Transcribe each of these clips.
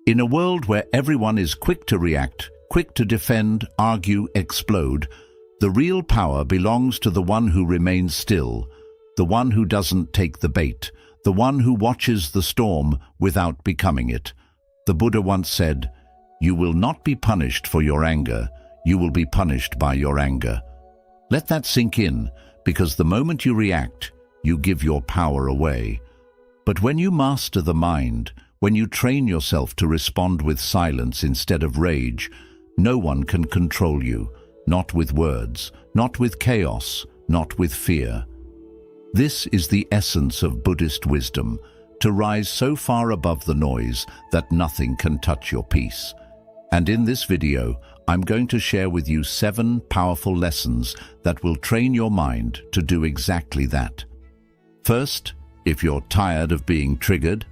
In a world where everyone is quick to react, quick to defend, argue, explode, the real power belongs to the one who remains still, the one who doesn't take the bait, the one who watches the storm without becoming it. The Buddha once said, "You will not be punished for your anger, you will be punished by your anger." Let that sink in, because the moment you react, you give your power away. But when you master the mind, when you train yourself to respond with silence instead of rage, no one can control you, not with words, not with chaos, not with fear. This is the essence of Buddhist wisdom, to rise so far above the noise that nothing can touch your peace. And in this video, I'm going to share with you 7 powerful lessons that will train your mind to do exactly that. First, if you're tired of being triggered,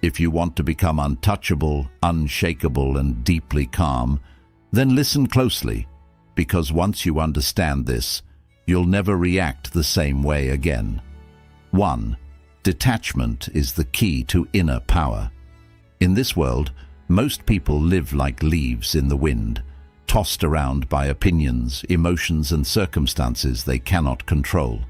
if you want to become untouchable, unshakable, and deeply calm, then listen closely, because once you understand this, you'll never react the same way again. 1. Detachment is the key to inner power. In this world, most people live like leaves in the wind, tossed around by opinions, emotions, and circumstances they cannot control.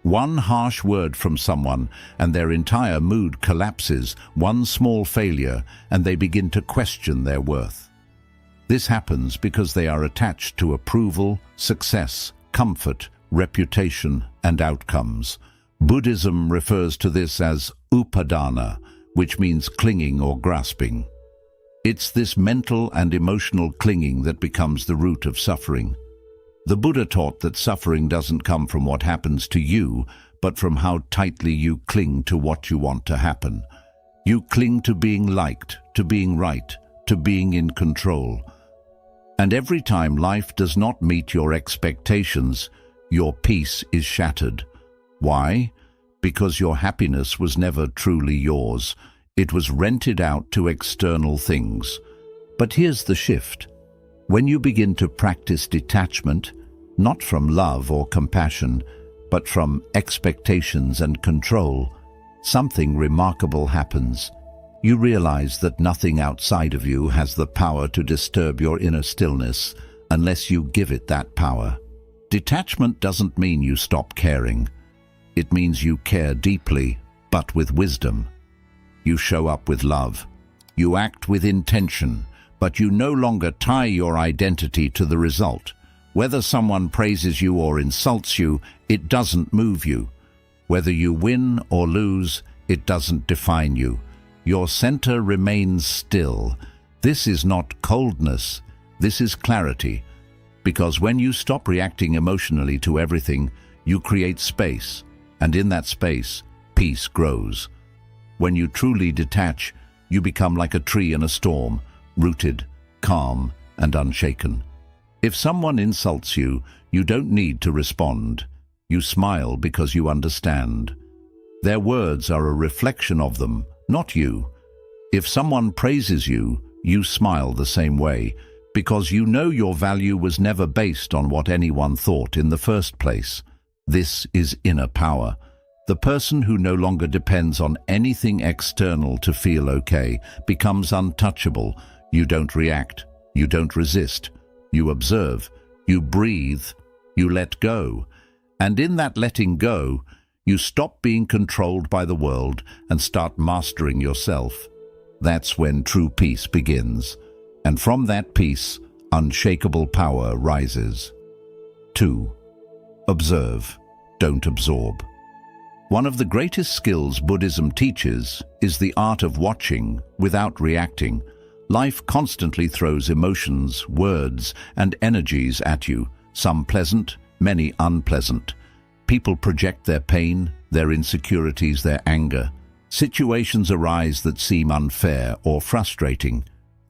One harsh word from someone and their entire mood collapses, one small failure, and they begin to question their worth. This happens because they are attached to approval, success, comfort, reputation, and outcomes. Buddhism refers to this as upadana, which means clinging or grasping. It's this mental and emotional clinging that becomes the root of suffering. The Buddha taught that suffering doesn't come from what happens to you, but from how tightly you cling to what you want to happen. You cling to being liked, to being right, to being in control. And every time life does not meet your expectations, your peace is shattered. Why? Because your happiness was never truly yours. It was rented out to external things. But here's the shift. When you begin to practice detachment, not from love or compassion, but from expectations and control, something remarkable happens. You realize that nothing outside of you has the power to disturb your inner stillness unless you give it that power. Detachment doesn't mean you stop caring. It means you care deeply, but with wisdom. You show up with love. You act with intention, but you no longer tie your identity to the result. Whether someone praises you or insults you, it doesn't move you. Whether you win or lose, it doesn't define you. Your center remains still. This is not coldness, this is clarity. Because when you stop reacting emotionally to everything, you create space, and in that space, peace grows. When you truly detach, you become like a tree in a storm, rooted, calm, and unshaken. If someone insults you, you don't need to respond. You smile because you understand. Their words are a reflection of them, not you. If someone praises you, you smile the same way, because you know your value was never based on what anyone thought in the first place. This is inner power. The person who no longer depends on anything external to feel okay becomes untouchable. You don't react. You don't resist. You observe. You breathe. You let go. And in that letting go, you stop being controlled by the world and start mastering yourself. That's when true peace begins. And from that peace, unshakable power rises. 2. Observe. Don't absorb. One of the greatest skills Buddhism teaches is the art of watching without reacting. Life constantly throws emotions, words, and energies at you, some pleasant, many unpleasant. People project their pain, their insecurities, their anger. Situations arise that seem unfair or frustrating.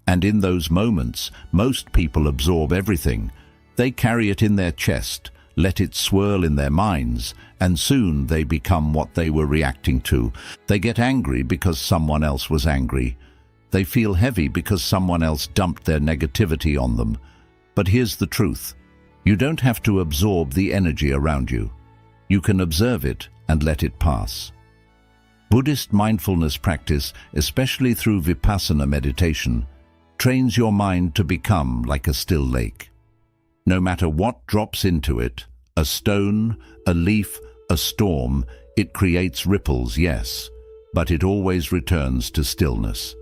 And in those moments, most people absorb everything. They carry it in their chest, let it swirl in their minds, and soon they become what they were reacting to. They get angry because someone else was angry. They feel heavy because someone else dumped their negativity on them. But here's the truth. You don't have to absorb the energy around you. You can observe it and let it pass. Buddhist mindfulness practice, especially through vipassana meditation, trains your mind to become like a still lake. No matter what drops into it, a stone, a leaf, a storm, it creates ripples, yes, but it always returns to stillness.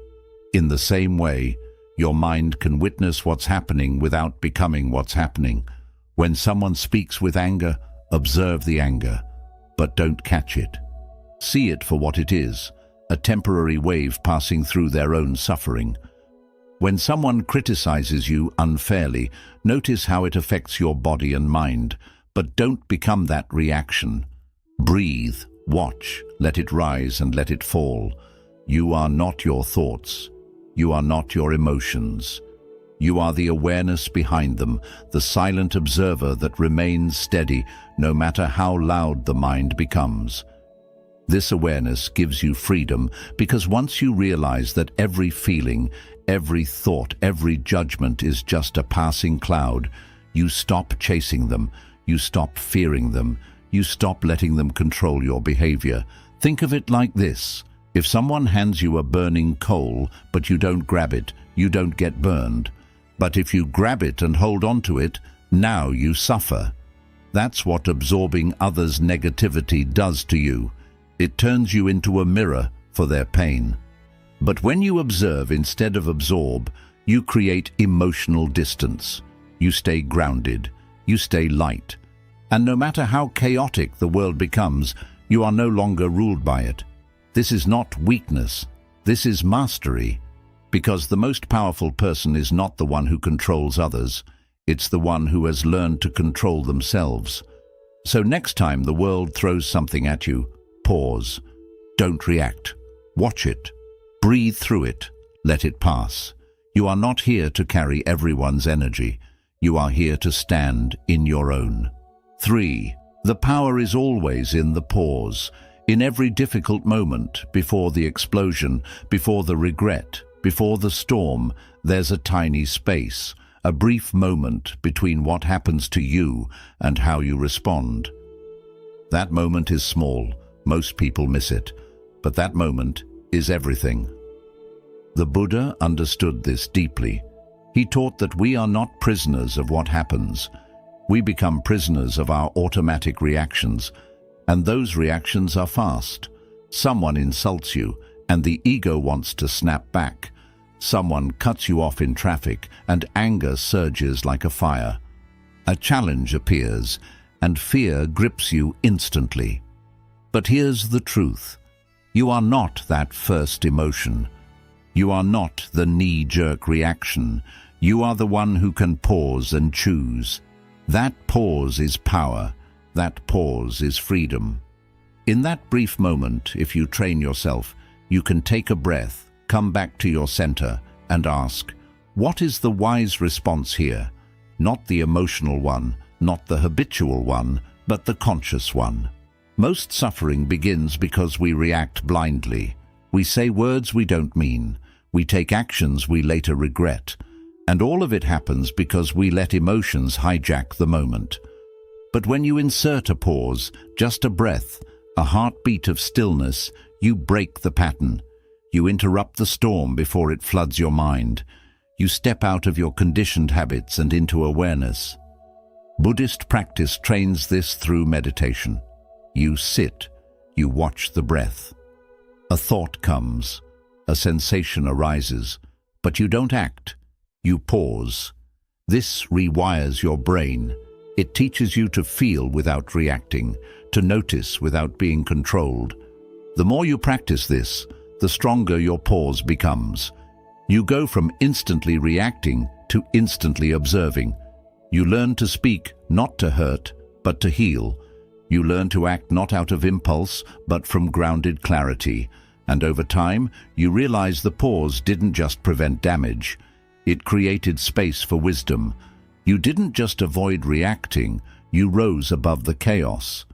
In the same way, your mind can witness what's happening without becoming what's happening. When someone speaks with anger, observe the anger, but don't catch it. See it for what it is, a temporary wave passing through their own suffering. When someone criticizes you unfairly, notice how it affects your body and mind, but don't become that reaction. Breathe, watch, let it rise and let it fall. You are not your thoughts. You are not your emotions. You are the awareness behind them, the silent observer that remains steady no matter how loud the mind becomes. This awareness gives you freedom because once you realize that every feeling, every thought, every judgment is just a passing cloud, you stop chasing them, you stop fearing them, you stop letting them control your behavior. Think of it like this. If someone hands you a burning coal, but you don't grab it, you don't get burned. But if you grab it and hold on to it, now you suffer. That's what absorbing others' negativity does to you. It turns you into a mirror for their pain. But when you observe instead of absorb, you create emotional distance. You stay grounded. You stay light. And no matter how chaotic the world becomes, you are no longer ruled by it. This is not weakness. This is mastery. Because the most powerful person is not the one who controls others. It's the one who has learned to control themselves. So next time the world throws something at you, pause. Don't react. Watch it. Breathe through it. Let it pass. You are not here to carry everyone's energy. You are here to stand in your own. 3. The power is always in the pause. In every difficult moment, before the explosion, before the regret, before the storm, there's a tiny space, a brief moment between what happens to you and how you respond. That moment is small. Most people miss it, but that moment is everything. The Buddha understood this deeply. He taught that we are not prisoners of what happens. We become prisoners of our automatic reactions, and those reactions are fast. Someone insults you, and the ego wants to snap back. Someone cuts you off in traffic, and anger surges like a fire. A challenge appears, and fear grips you instantly. But here's the truth. You are not that first emotion. You are not the knee-jerk reaction. You are the one who can pause and choose. That pause is power. That pause is freedom. In that brief moment, if you train yourself, you can take a breath, come back to your center, and ask, what is the wise response here? Not the emotional one, not the habitual one, but the conscious one. Most suffering begins because we react blindly. We say words we don't mean. We take actions we later regret. And all of it happens because we let emotions hijack the moment. But when you insert a pause, just a breath, a heartbeat of stillness, you break the pattern. You interrupt the storm before it floods your mind. You step out of your conditioned habits and into awareness. Buddhist practice trains this through meditation. You sit, you watch the breath. A thought comes, a sensation arises, but you don't act. You pause. This rewires your brain. It teaches you to feel without reacting, to notice without being controlled. The more you practice this, the stronger your pause becomes. You go from instantly reacting to instantly observing. You learn to speak not to hurt, but to heal. You learn to act not out of impulse, but from grounded clarity. And over time, you realize the pause didn't just prevent damage. It created space for wisdom. You didn't just avoid reacting, you rose above the chaos.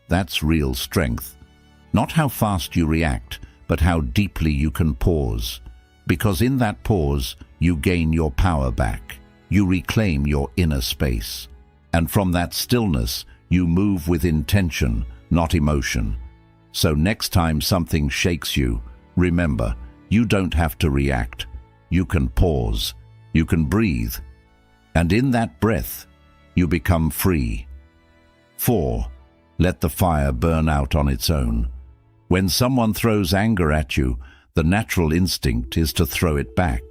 That's real strength. Not how fast you react, but how deeply you can pause. Because in that pause, you gain your power back. You reclaim your inner space. And from that stillness, you move with intention, not emotion. So next time something shakes you, remember, you don't have to react. You can pause. You can breathe. And in that breath, you become free. 4. Let the fire burn out on its own. When someone throws anger at you, the natural instinct is to throw it back.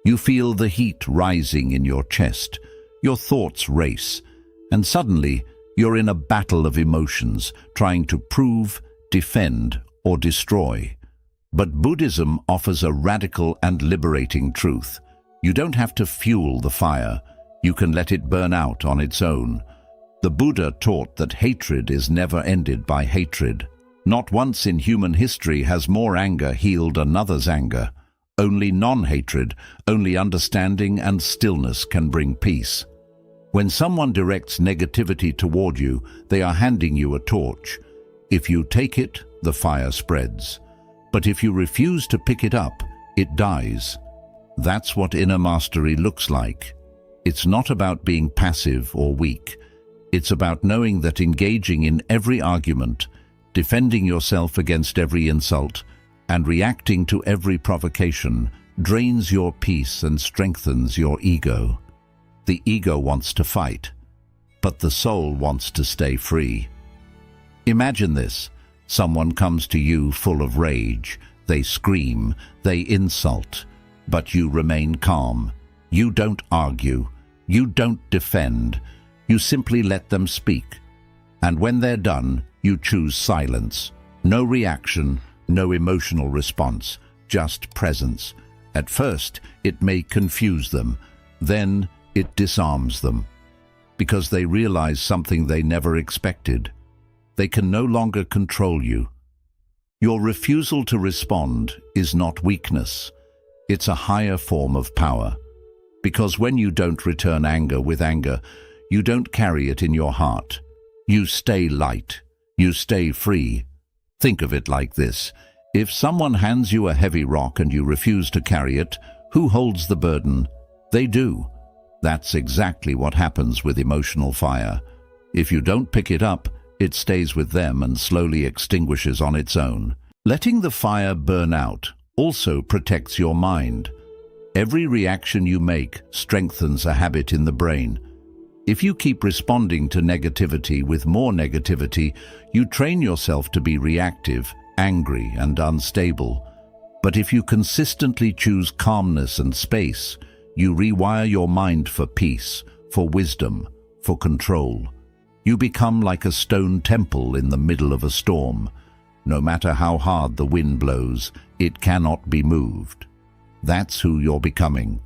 You feel the heat rising in your chest. Your thoughts race. And suddenly, you're in a battle of emotions, trying to prove, defend, or destroy. But Buddhism offers a radical and liberating truth. You don't have to fuel the fire. You can let it burn out on its own. The Buddha taught that hatred is never ended by hatred. Not once in human history has more anger healed another's anger. Only non-hatred, only understanding and stillness can bring peace. When someone directs negativity toward you, they are handing you a torch. If you take it, the fire spreads. But if you refuse to pick it up, it dies. That's what inner mastery looks like. It's not about being passive or weak. It's about knowing that engaging in every argument, defending yourself against every insult, and reacting to every provocation drains your peace and strengthens your ego. The ego wants to fight, but the soul wants to stay free. Imagine this. Someone comes to you full of rage. They scream, they insult, but you remain calm. You don't argue. You don't defend. You simply let them speak. And when they're done, you choose silence. No reaction, no emotional response, just presence. At first, it may confuse them. Then, it disarms them. Because they realize something they never expected. They can no longer control you. Your refusal to respond is not weakness. It's a higher form of power. Because when you don't return anger with anger, you don't carry it in your heart. You stay light. You stay free. Think of it like this. If someone hands you a heavy rock and you refuse to carry it, who holds the burden? They do. That's exactly what happens with emotional fire. If you don't pick it up, it stays with them and slowly extinguishes on its own. Letting the fire burn out also protects your mind. Every reaction you make strengthens a habit in the brain. If you keep responding to negativity with more negativity, you train yourself to be reactive, angry, and unstable. But if you consistently choose calmness and space, you rewire your mind for peace, for wisdom, for control. You become like a stone temple in the middle of a storm. No matter how hard the wind blows, it cannot be moved. That's who you're becoming.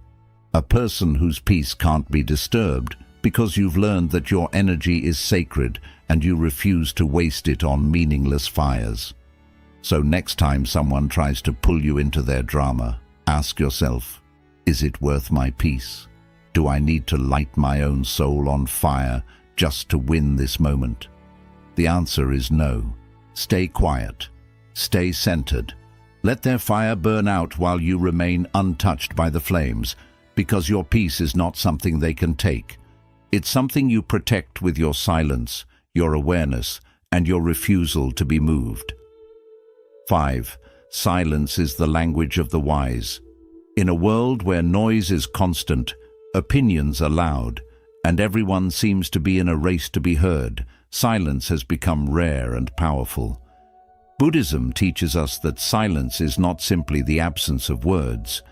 A person whose peace can't be disturbed because you've learned that your energy is sacred and you refuse to waste it on meaningless fires. So next time someone tries to pull you into their drama, ask yourself, is it worth my peace? Do I need to light my own soul on fire just to win this moment? The answer is no. Stay quiet. Stay centered. Let their fire burn out while you remain untouched by the flames, because your peace is not something they can take. It's something you protect with your silence, your awareness, and your refusal to be moved. 5. Silence is the language of the wise. In a world where noise is constant, opinions are loud, and everyone seems to be in a race to be heard, silence has become rare and powerful. Buddhism teaches us that silence is not simply the absence of words.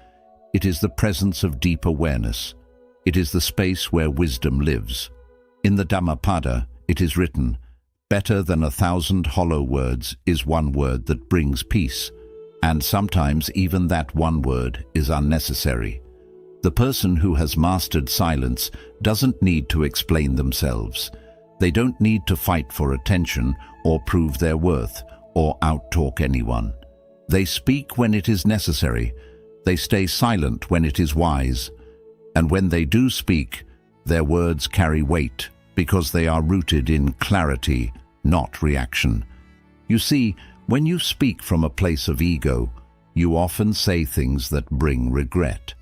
It is the presence of deep awareness. It is the space where wisdom lives. In the Dhammapada, it is written, "Better than 1,000 hollow words is one word that brings peace." And sometimes even that one word is unnecessary. The person who has mastered silence doesn't need to explain themselves. They don't need to fight for attention or prove their worth or outtalk anyone. They speak when it is necessary. They stay silent when it is wise. And when they do speak, their words carry weight because they are rooted in clarity, not reaction. You see, when you speak from a place of ego, you often say things that bring regret.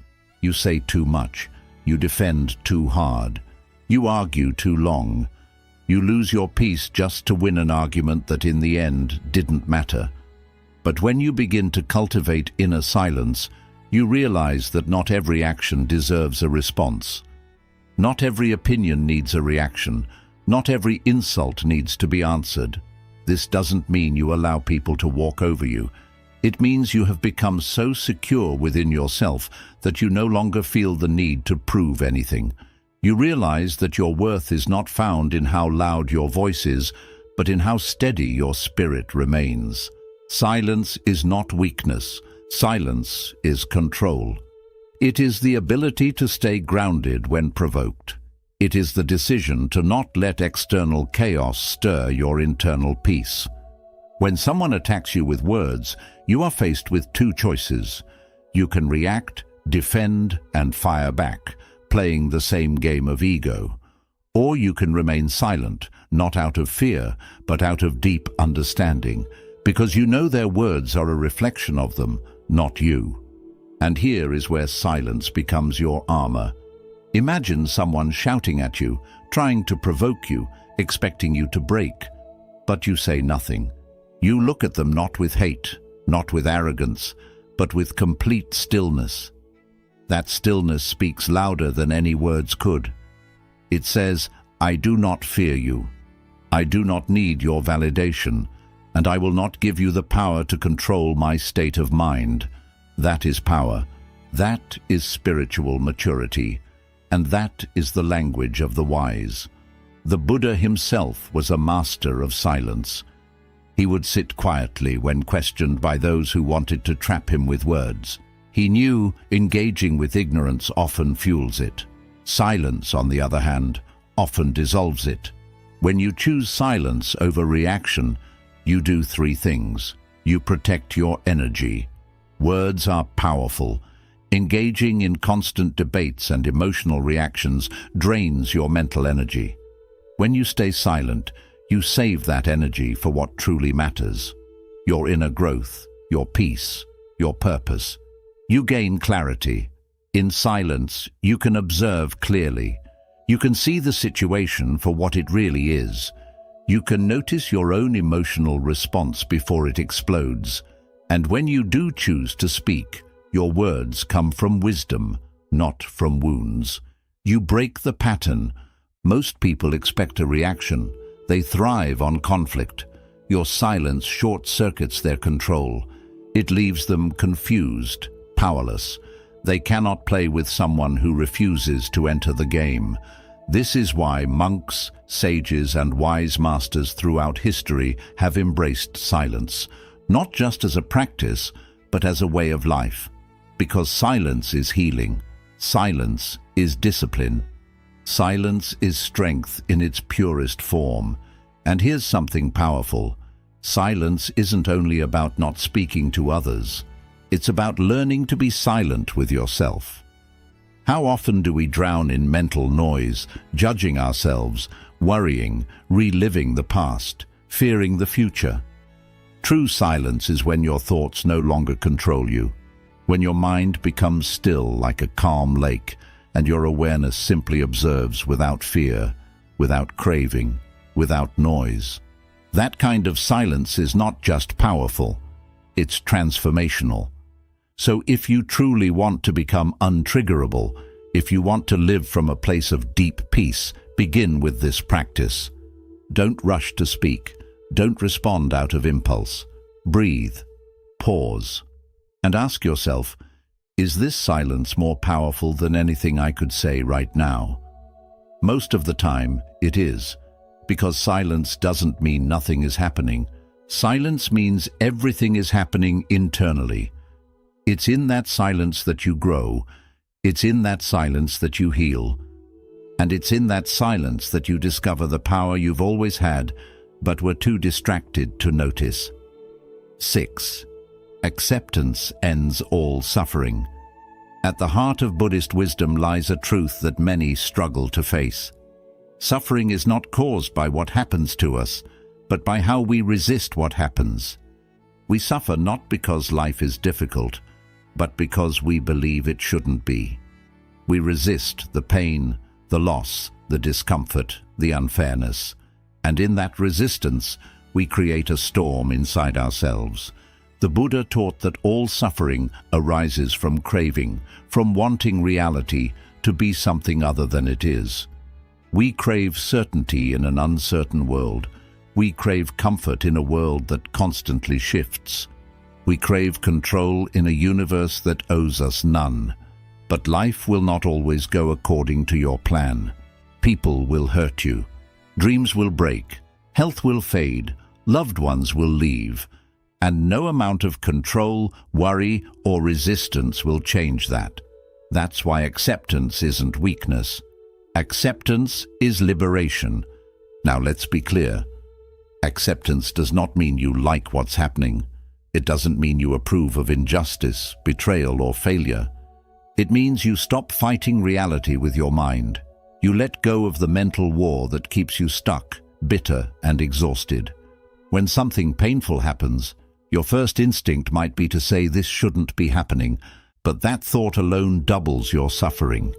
You say too much. You defend too hard. You argue too long. You lose your peace just to win an argument that in the end didn't matter. But when you begin to cultivate inner silence, you realize that not every action deserves a response. Not every opinion needs a reaction. Not every insult needs to be answered. This doesn't mean you allow people to walk over you. It means you have become so secure within yourself that you no longer feel the need to prove anything. You realize that your worth is not found in how loud your voice is, but in how steady your spirit remains. Silence is not weakness. Silence is control. It is the ability to stay grounded when provoked. It is the decision to not let external chaos stir your internal peace. When someone attacks you with words, you are faced with two choices. You can react, defend, and fire back, playing the same game of ego. Or you can remain silent, not out of fear, but out of deep understanding, because you know their words are a reflection of them, not you. And here is where silence becomes your armor. Imagine someone shouting at you, trying to provoke you, expecting you to break. But you say nothing. You look at them not with hate, not with arrogance, but with complete stillness. That stillness speaks louder than any words could. It says, "I do not fear you. I do not need your validation, and I will not give you the power to control my state of mind." That is power. That is spiritual maturity. And that is the language of the wise. The Buddha himself was a master of silence. He would sit quietly when questioned by those who wanted to trap him with words. He knew engaging with ignorance often fuels it. Silence, on the other hand, often dissolves it. When you choose silence over reaction, you do three things. You protect your energy. Words are powerful. Engaging in constant debates and emotional reactions drains your mental energy. When you stay silent, you save that energy for what truly matters. Your inner growth, your peace, your purpose. You gain clarity. In silence, you can observe clearly. You can see the situation for what it really is. You can notice your own emotional response before it explodes. And when you do choose to speak, your words come from wisdom, not from wounds. You break the pattern. Most people expect a reaction. They thrive on conflict. Your silence short-circuits their control. It leaves them confused, powerless. They cannot play with someone who refuses to enter the game. This is why monks, sages, and wise masters throughout history have embraced silence, not just as a practice, but as a way of life. Because silence is healing. Silence is discipline. Silence is strength in its purest form. And here's something powerful. Silence isn't only about not speaking to others. It's about learning to be silent with yourself. How often do we drown in mental noise, judging ourselves, worrying, reliving the past, fearing the future? True silence is when your thoughts no longer control you, when your mind becomes still like a calm lake, and your awareness simply observes without fear, without craving, without noise. That kind of silence is not just powerful, it's transformational. So if you truly want to become untriggerable, if you want to live from a place of deep peace, begin with this practice. Don't rush to speak. Don't respond out of impulse. Breathe. Pause. And ask yourself, is this silence more powerful than anything I could say right now? Most of the time, it is. Because silence doesn't mean nothing is happening. Silence means everything is happening internally. It's in that silence that you grow. It's in that silence that you heal. And it's in that silence that you discover the power you've always had, but were too distracted to notice. 6. Acceptance ends all suffering. At the heart of Buddhist wisdom lies a truth that many struggle to face. Suffering is not caused by what happens to us, but by how we resist what happens. We suffer not because life is difficult, but because we believe it shouldn't be. We resist the pain, the loss, the discomfort, the unfairness. And in that resistance, we create a storm inside ourselves. The Buddha taught that all suffering arises from craving, from wanting reality to be something other than it is. We crave certainty in an uncertain world. We crave comfort in a world that constantly shifts. We crave control in a universe that owes us none. But life will not always go according to your plan. People will hurt you. Dreams will break. Health will fade. Loved ones will leave. And no amount of control, worry, or resistance will change that. That's why acceptance isn't weakness. Acceptance is liberation. Now let's be clear. Acceptance does not mean you like what's happening. It doesn't mean you approve of injustice, betrayal, or failure. It means you stop fighting reality with your mind. You let go of the mental war that keeps you stuck, bitter, and exhausted. When something painful happens, your first instinct might be to say this shouldn't be happening, but that thought alone doubles your suffering.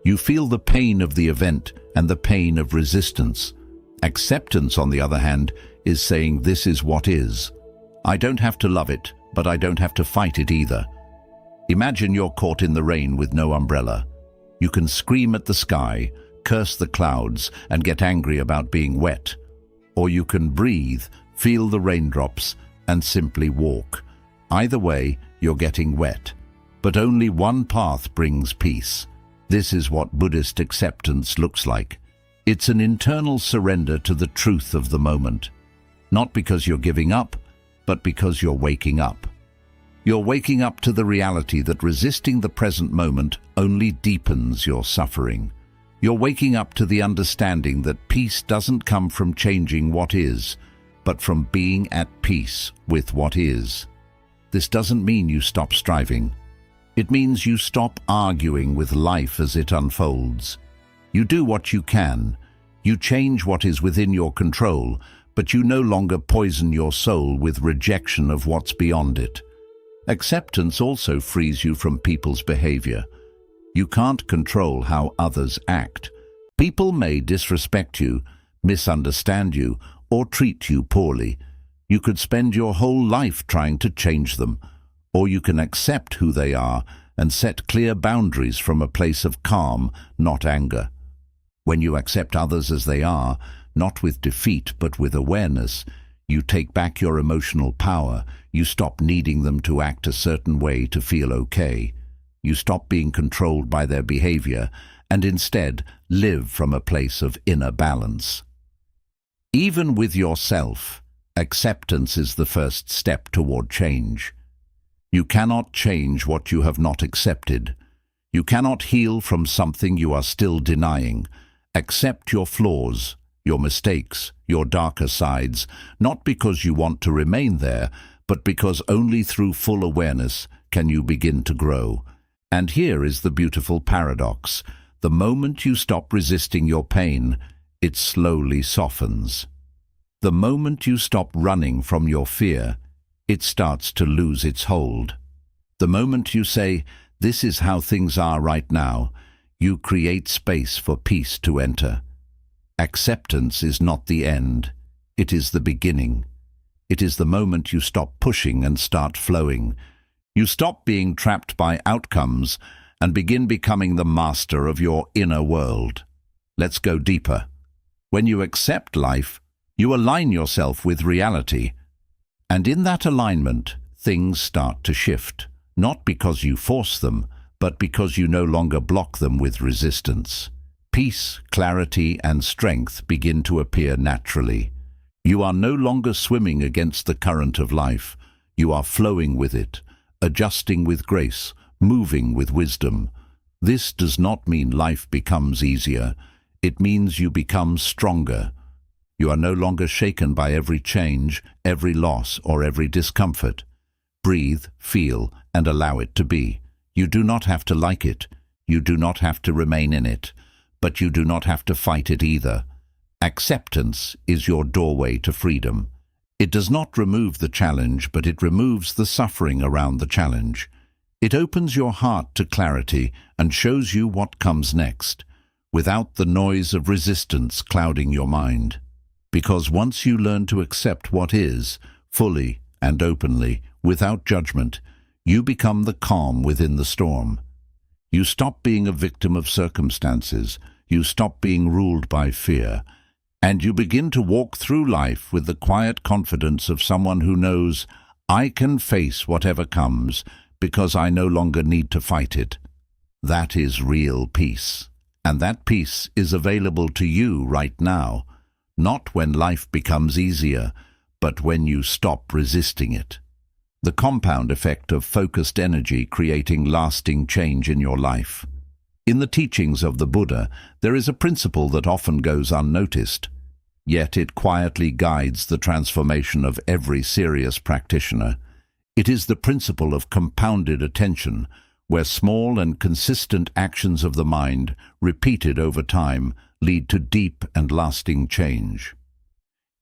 You feel the pain of the event and the pain of resistance. Acceptance, on the other hand, is saying this is what is. I don't have to love it, but I don't have to fight it either. Imagine you're caught in the rain with no umbrella. You can scream at the sky, curse the clouds, and get angry about being wet. Or you can breathe, feel the raindrops, and simply walk. Either way, you're getting wet. But only one path brings peace. This is what Buddhist acceptance looks like. It's an internal surrender to the truth of the moment. Not because you're giving up, but because you're waking up. You're waking up to the reality that resisting the present moment only deepens your suffering. You're waking up to the understanding that peace doesn't come from changing what is, but from being at peace with what is. This doesn't mean you stop striving. It means you stop arguing with life as it unfolds. You do what you can. You change what is within your control, but you no longer poison your soul with rejection of what's beyond it. Acceptance also frees you from people's behavior. You can't control how others act. People may disrespect you, misunderstand you, or treat you poorly. You could spend your whole life trying to change them, or you can accept who they are and set clear boundaries from a place of calm, not anger. When you accept others as they are, not with defeat but with awareness, you take back your emotional power. You stop needing them to act a certain way to feel okay. You stop being controlled by their behavior and instead live from a place of inner balance. Even with yourself, acceptance is the first step toward change. You cannot change what you have not accepted. You cannot heal from something you are still denying. Accept your flaws, your mistakes, your darker sides, not because you want to remain there, but because only through full awareness can you begin to grow. And here is the beautiful paradox. The moment you stop resisting your pain, it slowly softens. The moment you stop running from your fear, it starts to lose its hold. The moment you say, "This is how things are right now," you create space for peace to enter. Acceptance is not the end. It is the beginning. It is the moment you stop pushing and start flowing. You stop being trapped by outcomes and begin becoming the master of your inner world. Let's go deeper. When you accept life, you align yourself with reality. And in that alignment, things start to shift, not because you force them, but because you no longer block them with resistance. Peace, clarity, and strength begin to appear naturally. You are no longer swimming against the current of life. You are flowing with it, adjusting with grace, moving with wisdom. This does not mean life becomes easier. It means you become stronger. You are no longer shaken by every change, every loss, or every discomfort. Breathe, feel, and allow it to be. You do not have to like it. You do not have to remain in it. But you do not have to fight it either. Acceptance is your doorway to freedom. It does not remove the challenge, but it removes the suffering around the challenge. It opens your heart to clarity and shows you what comes next, without the noise of resistance clouding your mind. Because once you learn to accept what is, fully and openly, without judgment, you become the calm within the storm. You stop being a victim of circumstances, you stop being ruled by fear, and you begin to walk through life with the quiet confidence of someone who knows, I can face whatever comes because I no longer need to fight it. That is real peace, and that peace is available to you right now, not when life becomes easier, but when you stop resisting it. The compound effect of focused energy creating lasting change in your life. In the teachings of the Buddha, there is a principle that often goes unnoticed, yet it quietly guides the transformation of every serious practitioner. It is the principle of compounded attention, where small and consistent actions of the mind, repeated over time, lead to deep and lasting change.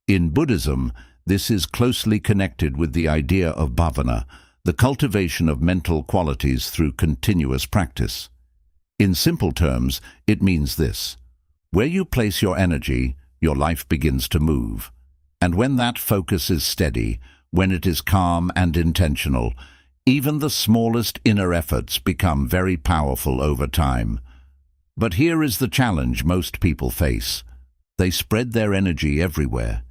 In Buddhism, this is closely connected with the idea of bhavana, the cultivation of mental qualities through continuous practice. In simple terms, it means this: where you place your energy, your life begins to move. And when that focus is steady, when it is calm and intentional, even the smallest inner efforts become very powerful over time. But here is the challenge most people face. They spread their energy everywhere.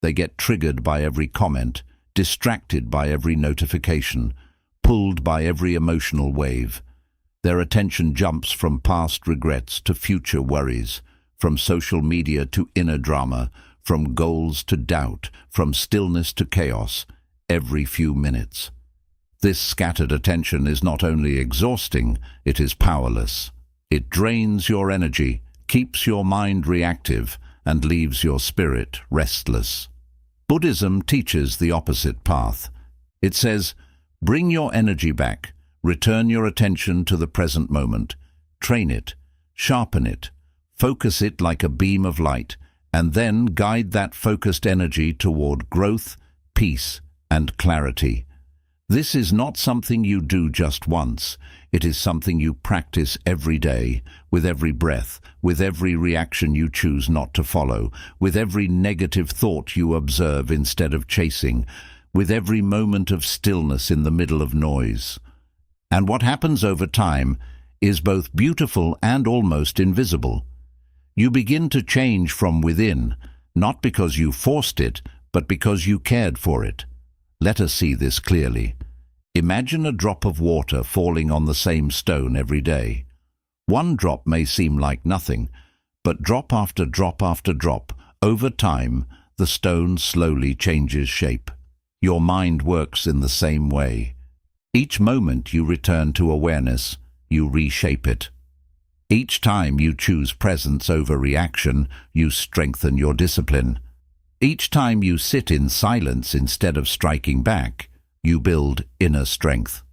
They get triggered by every comment, distracted by every notification, pulled by every emotional wave. Their attention jumps from past regrets to future worries, from social media to inner drama, from goals to doubt, from stillness to chaos, every few minutes. This scattered attention is not only exhausting, it is powerless. It drains your energy, keeps your mind reactive, and leaves your spirit restless. Buddhism teaches the opposite path. It says, bring your energy back, return your attention to the present moment, train it, sharpen it, focus it like a beam of light, and then guide that focused energy toward growth, peace, and clarity. This is not something you do just once. It is something you practice every day, with every breath, with every reaction you choose not to follow, with every negative thought you observe instead of chasing, with every moment of stillness in the middle of noise. And what happens over time is both beautiful and almost invisible. You begin to change from within, not because you forced it, but because you cared for it. Let us see this clearly. Imagine a drop of water falling on the same stone every day. One drop may seem like nothing, but drop after drop after drop, over time, the stone slowly changes shape. Your mind works in the same way. Each moment you return to awareness, you reshape it. Each time you choose presence over reaction, you strengthen your discipline. Each time you sit in silence instead of striking back, you build inner strength.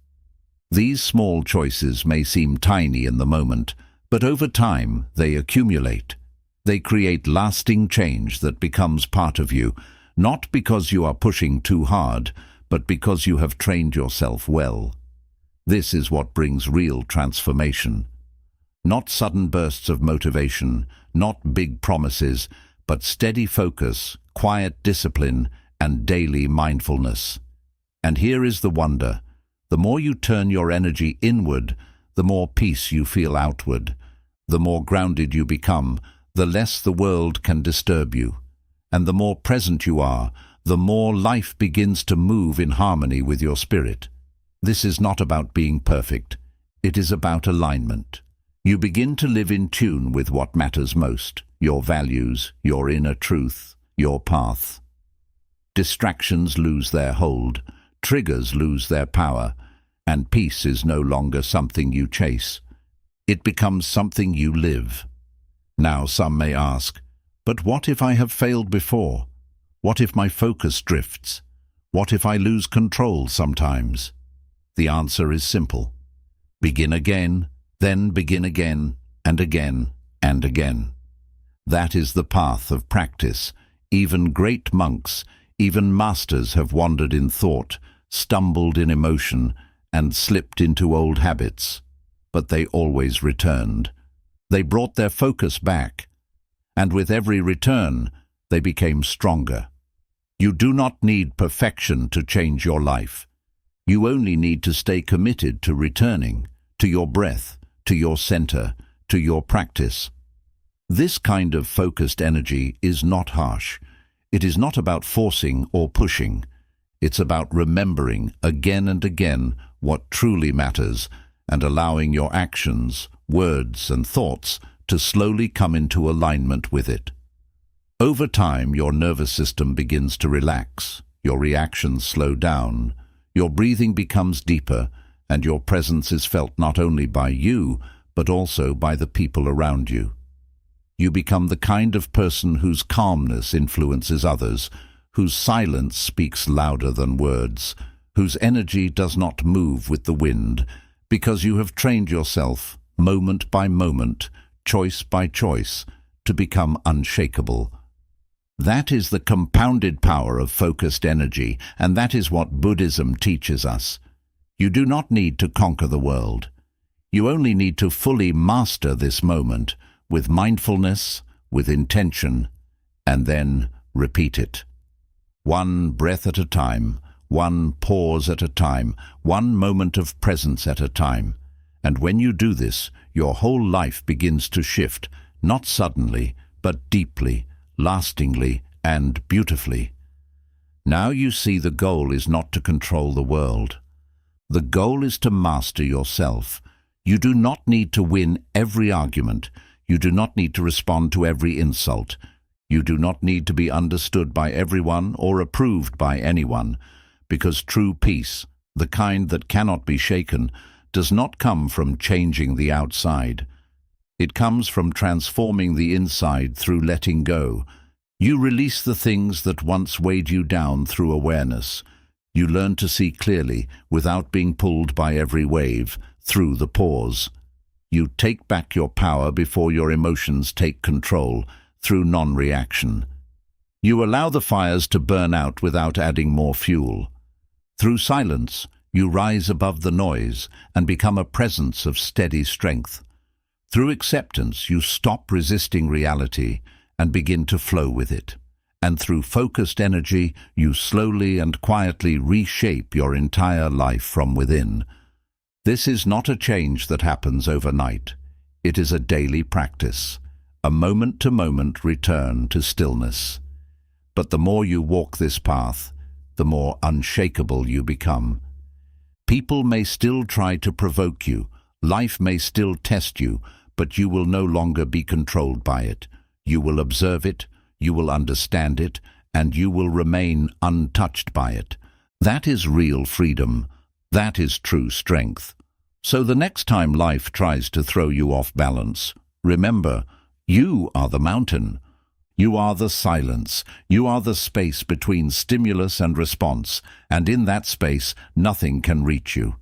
These small choices may seem tiny in the moment, but over time they accumulate. They create lasting change that becomes part of you, not because you are pushing too hard, but because you have trained yourself well. This is what brings real transformation. Not sudden bursts of motivation, not big promises, but steady focus, quiet discipline, and daily mindfulness. And here is the wonder. The more you turn your energy inward, the more peace you feel outward. The more grounded you become, the less the world can disturb you. And the more present you are, the more life begins to move in harmony with your spirit. This is not about being perfect. It is about alignment. You begin to live in tune with what matters most, your values, your inner truth, your path. Distractions lose their hold, triggers lose their power, and peace is no longer something you chase. It becomes something you live. Now some may ask, but what if I have failed before? What if my focus drifts? What if I lose control sometimes? The answer is simple. Begin again, then begin again, and again, and again. That is the path of practice. Even great monks, even masters have wandered in thought, stumbled in emotion, and slipped into old habits. But they always returned. They brought their focus back. And with every return, they became stronger. You do not need perfection to change your life. You only need to stay committed to returning, to your breath, to your center, to your practice. This kind of focused energy is not harsh. It is not about forcing or pushing. It's about remembering again and again what truly matters and allowing your actions, words, and thoughts to slowly come into alignment with it. Over time, your nervous system begins to relax, your reactions slow down, your breathing becomes deeper, and your presence is felt not only by you, but also by the people around you. You become the kind of person whose calmness influences others, whose silence speaks louder than words, whose energy does not move with the wind, because you have trained yourself, moment by moment, choice by choice, to become unshakable. That is the compounded power of focused energy, and that is what Buddhism teaches us. You do not need to conquer the world. You only need to fully master this moment, with mindfulness, with intention, and then repeat it. One breath at a time, one pause at a time, one moment of presence at a time. And when you do this, your whole life begins to shift, not suddenly, but deeply, lastingly, and beautifully. Now you see the goal is not to control the world. The goal is to master yourself. You do not need to win every argument. You do not need to respond to every insult. You do not need to be understood by everyone or approved by anyone, because true peace, the kind that cannot be shaken, does not come from changing the outside. It comes from transforming the inside through letting go. You release the things that once weighed you down through awareness. You learn to see clearly without being pulled by every wave, through the pause. You take back your power before your emotions take control, through non-reaction. You allow the fires to burn out without adding more fuel. Through silence, you rise above the noise and become a presence of steady strength. Through acceptance, you stop resisting reality and begin to flow with it. And through focused energy, you slowly and quietly reshape your entire life from within. This is not a change that happens overnight. It is a daily practice, a moment-to-moment return to stillness. But the more you walk this path, the more unshakable you become. People may still try to provoke you, life may still test you, but you will no longer be controlled by it. You will observe it, you will understand it, and you will remain untouched by it. That is real freedom. That is true strength. So the next time life tries to throw you off balance, remember, you are the mountain. You are the silence. You are the space between stimulus and response, and in that space, nothing can reach you.